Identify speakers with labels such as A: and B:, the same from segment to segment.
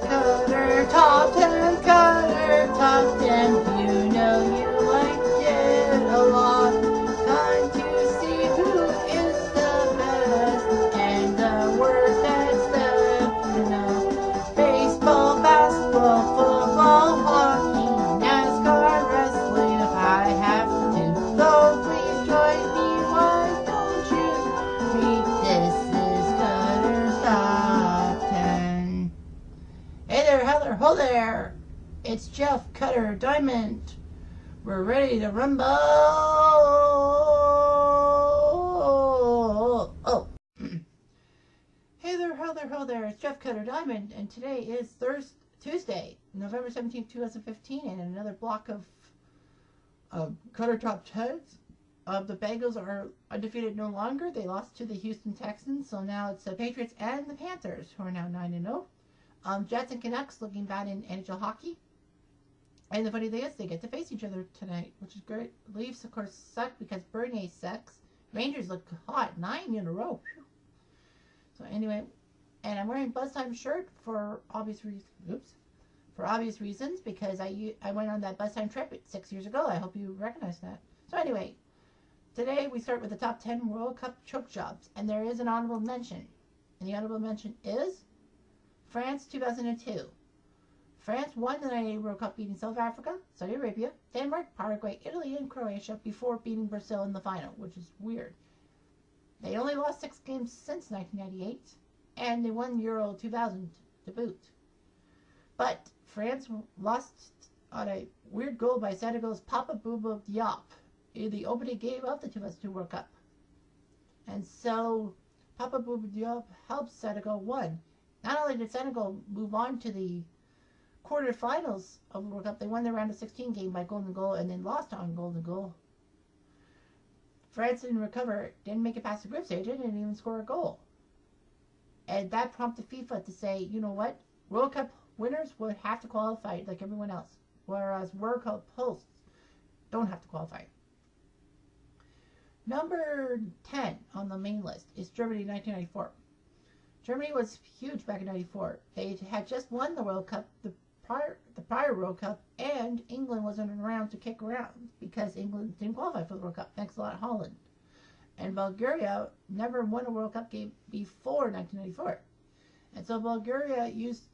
A: Cutter Top 10, Cutter Top 10. You know you liked it a lot. Time to see who is the best and the worst at stuff. You know, baseball, basketball, football, hockey, NASCAR, wrestling. If I have to, so please join me. Why don't you read? This is Cutter's Top 10. Hey there, Heather, ho there! It's Jeff Cutter Diamond. We're ready to rumble. Oh. Hey there, ho there. It's Jeff Cutter Diamond, and today is Tuesday, November 17th, 2015, and another block of Cutter Top 10s. The Bengals are undefeated no longer. They lost to the Houston Texans, so now it's the Patriots and the Panthers, who are now 9-0. Jets and Canucks looking bad in NHL hockey. And the funny thing is, they get to face each other tonight, which is great. Leafs, of course, suck because Bernier sucks. Rangers look hot, 9 in a row. So anyway, and I'm wearing Buzz Time shirt for obvious reasons. Oops. For obvious reasons, because I went on that Buzz Time trip 6 years ago. I hope you recognize that. So anyway, today we start with the top 10 World Cup choke jobs, and there is an honorable mention. And the honorable mention is France 2002. France won the 1998 World Cup, beating South Africa, Saudi Arabia, Denmark, Paraguay, Italy, and Croatia before beating Brazil in the final, which is weird. They only lost 6 games since 1998, and they won Euro 2000 to boot. But France lost on a weird goal by Senegal's Papa Bouba Diop in the opening game of the 2002 World Cup. And so Papa Bouba Diop helped Senegal win. Not only did Senegal move on to the quarterfinals of the World Cup, they won their round of 16 game by golden goal and then lost on golden goal. France didn't recover, didn't make it past the group stage, didn't even score a goal. And that prompted FIFA to say, you know what, World Cup winners would have to qualify like everyone else, whereas World Cup hosts don't have to qualify. Number 10 on the main list is Germany 1994. Germany was huge back in 94. They had just won the World Cup, the prior World Cup, and England wasn't around to kick around because England didn't qualify for the World Cup. Thanks a lot, Holland. And Bulgaria never won a World Cup game before 1994. And so Bulgaria used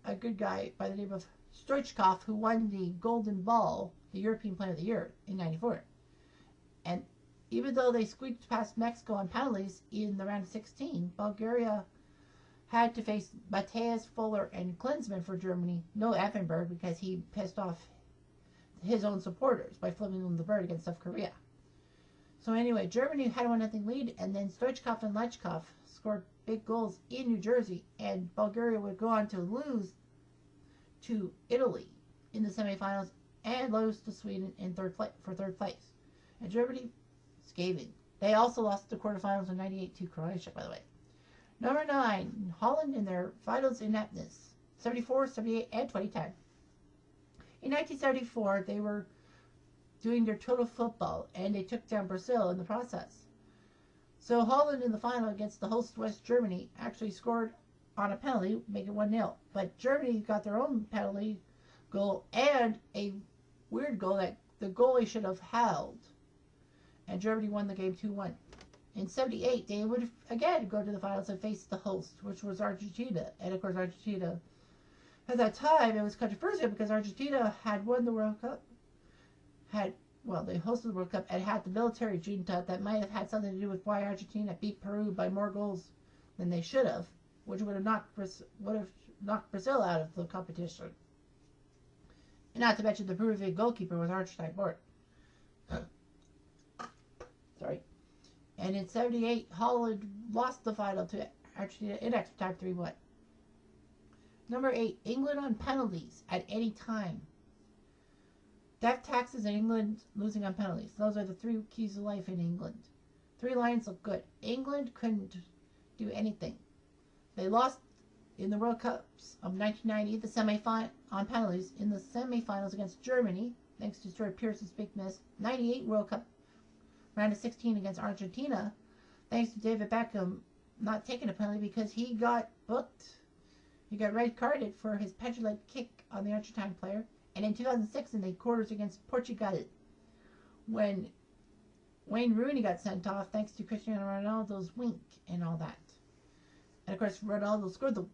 A: a good guy by the name of Stoichkov, who won the Golden Ball, the European Player of the Year, in 94. And even though they squeaked past Mexico on penalties in the round of 16, Bulgaria had to face Matthias Fuller and Klinsmann for Germany. No Effenberg, because he pissed off his own supporters by flipping them the bird against South Korea. So anyway, Germany had a 1-0 lead, and then Stoichkov and Lechkov scored big goals in New Jersey, and Bulgaria would go on to lose to Italy in the semifinals and lose to Sweden in third place. And Germany, scathing. They also lost the quarterfinals in 98 to Croatia, by the way. Number 9, Holland in their finals ineptness, 74, 78, and 2010. In 1974, they were doing their total football, and they took down Brazil in the process. So Holland in the final against the host West Germany actually scored on a penalty, making it 1-0. But Germany got their own penalty goal and a weird goal that the goalie should have held. And Germany won the game 2-1. In 78, they would again go to the finals and face the host, which was Argentina. And of course, Argentina, at that time, it was controversial because Argentina had won the World Cup, they hosted the World Cup and had the military junta that might have had something to do with why Argentina beat Peru by more goals than they should have, which would have knocked Brazil out of the competition. And not to mention the Peruvian goalkeeper was Argentine born. Sorry. And in 78, Holland lost the final to Argentina in extra time 3-1. Number 8, England on penalties at any time. Death taxes in England, losing on penalties. Those are the 3 keys of life in England. 3 lines look good. England couldn't do anything. They lost in the World Cups of 1990, the semifinal on penalties, in the semifinals against Germany, thanks to Stuart Pearson's big miss. 98 World Cup round of 16 against Argentina, thanks to David Beckham not taking a penalty because he got booked. He got red carded for his petulant kick on the Argentine player. And in 2006 in the quarters against Portugal, when Wayne Rooney got sent off thanks to Cristiano Ronaldo's wink and all that. And of course, Ronaldo scored the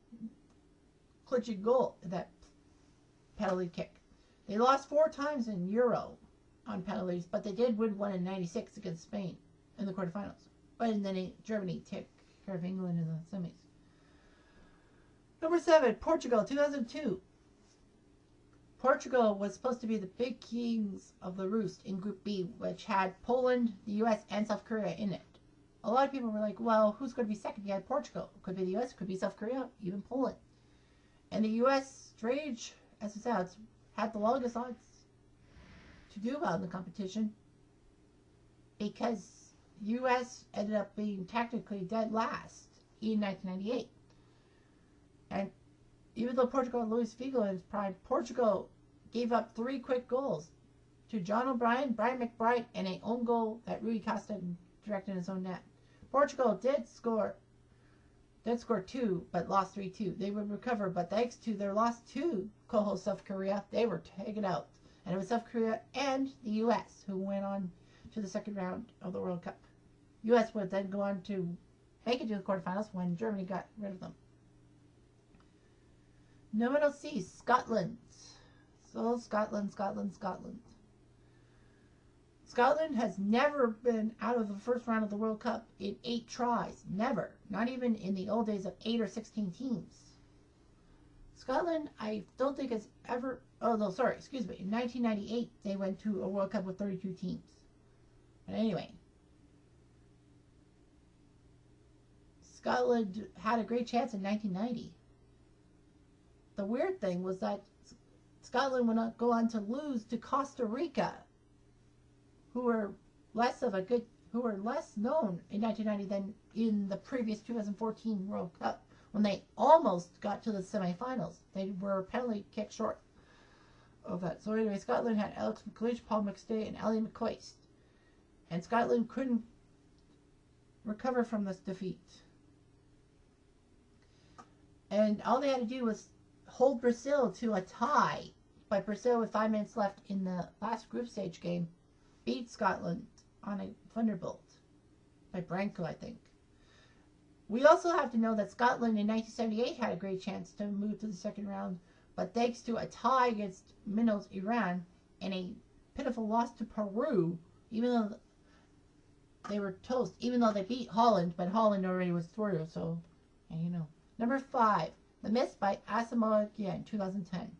A: clinching goal in that penalty kick. They lost 4 times in Euro on penalties, but they did win one in '96 against Spain in the quarterfinals. But then Germany took care of England in the semis. Number 7, Portugal, 2002. Portugal was supposed to be the big kings of the roost in Group B, which had Poland, the US, and South Korea in it. A lot of people were like, well, who's going to be second? You had Portugal. Could be the US, could be South Korea, even Poland. And the US, strange as it sounds, had the longest odds to do well in the competition because US ended up being technically dead last in 1998. And even though Portugal had Luis Figo in his prime, Portugal gave up 3 quick goals to John O'Brien, Brian McBride, and an own goal that Rui Costa directed in his own net. Portugal did score 2, but lost 3-2. They would recover, but thanks to their loss to co-host South Korea, they were taken out. And it was South Korea and the US who went on to the second round of the World Cup. US would then go on to make it to the quarterfinals when Germany got rid of them. Number C, Scotland. So Scotland. Scotland has never been out of the first round of the World Cup in 8 tries. Never. Not even in the old days of 8 or 16 teams. Scotland, I don't think has ever... Oh, no, sorry. Excuse me. In 1998, they went to a World Cup with 32 teams. But anyway. Scotland had a great chance in 1990. The weird thing was that Scotland would not go on to lose to Costa Rica, who were less known in 1990 than in the previous 2014 World Cup when they almost got to the semifinals. They were penalty kick short of that. So anyway, Scotland had Alex McLeish, Paul McStay, and Ally McCoist. And Scotland couldn't recover from this defeat. And all they had to do was hold Brazil to a tie, but Brazil, with 5 minutes left in the last group stage game, beat Scotland on a thunderbolt by Branco, I think. We also have to know that Scotland in 1978 had a great chance to move to the second round, but thanks to a tie against Minnows Iran and a pitiful loss to Peru, even though they were toast, even though they beat Holland, but Holland already was through, so, and you know. Number 5, the miss by Asamoah Gyan, 2010.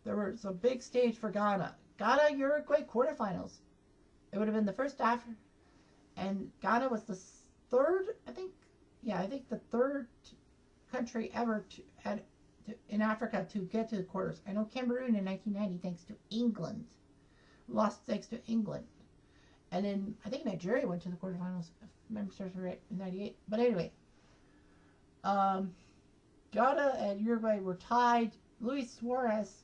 A: There was a big stage for Ghana. Ghana, Uruguay quarterfinals. It would have been the first after, and Ghana was the third, I think the third country ever in Africa to get to the quarters. I know Cameroon in 1990, thanks to England, lost thanks to England. And then I think Nigeria went to the quarterfinals, if memory serves me right, in 98. But anyway, Ghana and Uruguay were tied. Luis Suarez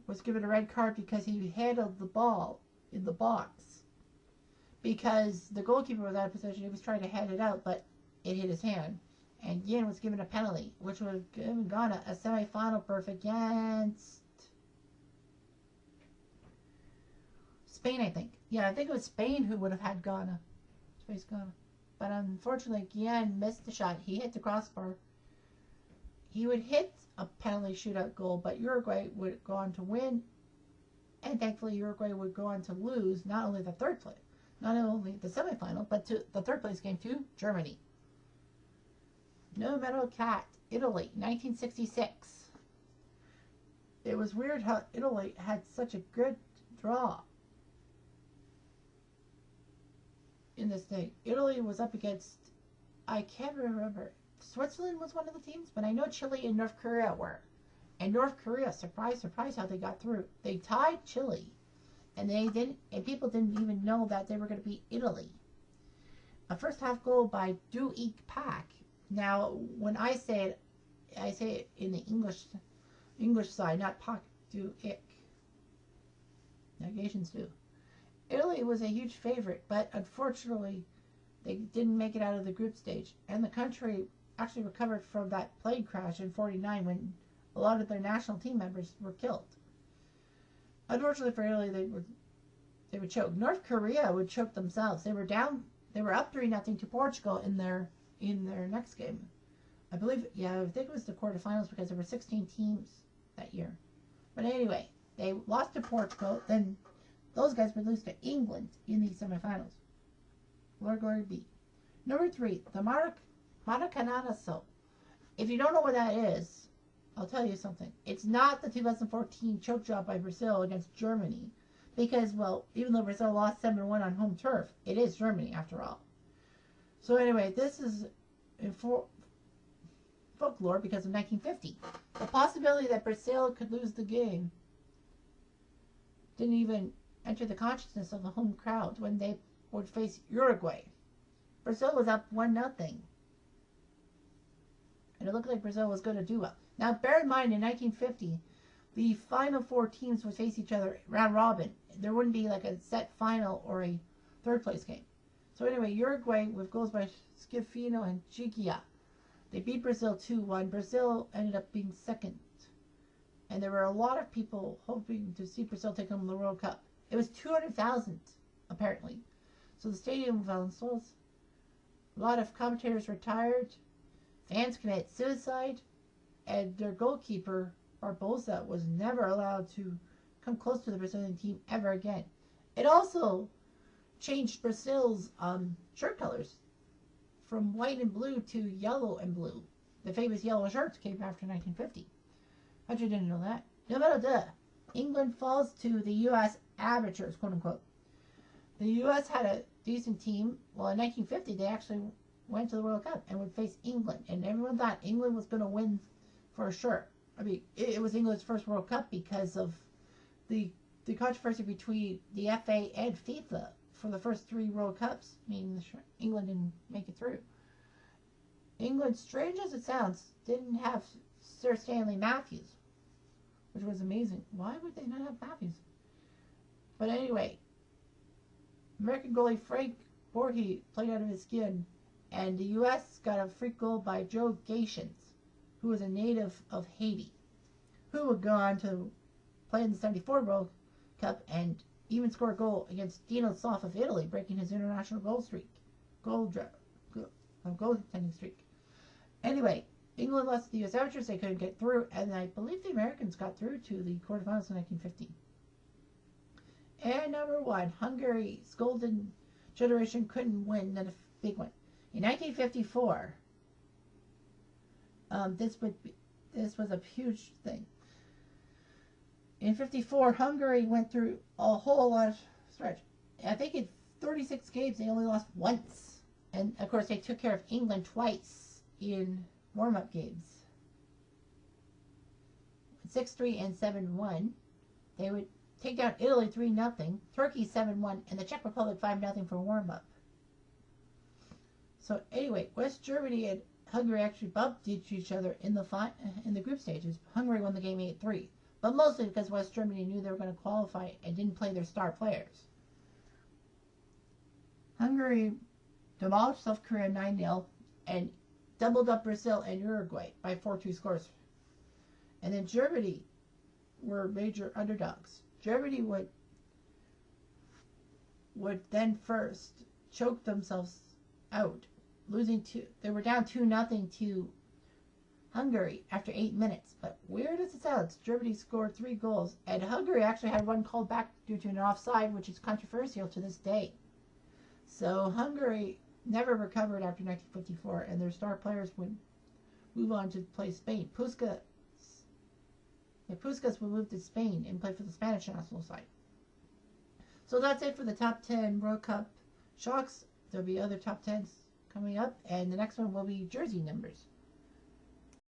A: was given a red card because he handled the ball in the box. Because the goalkeeper was out of position, he was trying to head it out, but it hit his hand. And Yin was given a penalty, which would have given Ghana a semi-final berth against Spain, I think. Yeah, I think it was Spain who would have had Ghana. Space Ghana. But unfortunately, Guillen missed the shot. He hit the crossbar. He would hit a penalty shootout goal, but Uruguay would go on to win. And thankfully, Uruguay would go on to lose not only the third place, not only the semifinal, but to the third place game to Germany. Numero Cat, Italy, 1966. It was weird how Italy had such a good draw in this thing. Italy was up against, I can't remember, Switzerland was one of the teams, but I know Chile and North Korea were. And North Korea, surprise, surprise, how they got through. They tied Chile, and people didn't even know that they were going to beat Italy. A first half goal by Du-Ik Pak. Now, when I say it in the English side, not Pak, Du-Ik. Negations do. Italy was a huge favorite, but unfortunately, they didn't make it out of the group stage. And the country actually recovered from that plane crash in '49 when a lot of their national team members were killed. Unfortunately for Italy, they would choke. North Korea would choke themselves. They were down. They were up 3-0 to Portugal in their next game. I believe, yeah, I think it was the quarterfinals because there were 16 teams that year. But anyway, they lost to Portugal. Then those guys would lose to England in the semifinals. Glory be. Number 3, the Maracanazo. If you don't know what that is, I'll tell you something. It's not the 2014 choke job by Brazil against Germany. Because, well, even though Brazil lost 7-1 on home turf, it is Germany after all. So anyway, this is in folklore because of 1950. The possibility that Brazil could lose the game didn't even enter the consciousness of the home crowd when they would face Uruguay. Brazil was up 1-0. And it looked like Brazil was going to do well. Now, bear in mind, in 1950, the final 4 teams would face each other round robin. There wouldn't be like a set final or a third place game. So anyway, Uruguay with goals by Scifino and Chiquia. They beat Brazil 2-1. Brazil ended up being second. And there were a lot of people hoping to see Brazil take home the World Cup. It was 200,000, apparently. So the stadium fell a lot of commentators retired. Fans committed suicide. And their goalkeeper, Barbosa, was never allowed to come close to the Brazilian team ever again. It also changed Brazil's shirt colors from white and blue to yellow and blue. The famous yellow shirts came after 1950. How'd you didn't know that? Numero 2. England falls to the U.S. amateurs, quote unquote. The U.S. had a decent team. Well, in 1950, they actually went to the World Cup and would face England. And everyone thought England was going to win for sure. I mean, it was England's first World Cup because of the controversy between the FA and FIFA for the first 3 World Cups, meaning England didn't make it through. England, strange as it sounds, didn't have Sir Stanley Matthews, which was amazing. Why would they not have Matthews? But anyway, American goalie Frank Borghi played out of his skin, and the U.S. got a free goal by Joe Gations, who was a native of Haiti, who would go on to play in the '74 World Cup and even score a goal against Dino Zoff of Italy, breaking his international goaltending streak. Anyway, England lost to the U.S. amateurs. They couldn't get through, and I believe the Americans got through to the quarterfinals in 1950. And number 1, Hungary's golden generation couldn't win, not a big one. In 1954, this was a huge thing. In '54, Hungary went through a whole lot of stretch. I think in 36 games, they only lost once. And, of course, they took care of England twice in warm-up games. 6-3 and 7-1. They would take down Italy 3-0, Turkey 7-1, and the Czech Republic 5-0 for warm-up. So, anyway, West Germany and Hungary actually bumped each other in the group stages. Hungary won the game 8-3. But mostly because West Germany knew they were going to qualify and didn't play their star players. Hungary demolished South Korea 9-0 and doubled up Brazil and Uruguay by 4-2 scores. And then Germany were major underdogs. Germany would then first choke themselves out, they were down 2-0 to Hungary after 8 minutes. But weird as it sounds, Germany scored 3 goals, and Hungary actually had one called back due to an offside, which is controversial to this day. So Hungary never recovered after 1954, and their star players would move on to play Spain. Puskas would move to Spain and play for the Spanish national side. So that's it for the top 10 World Cup shocks. There'll be other top 10s coming up, and the next one will be jersey numbers.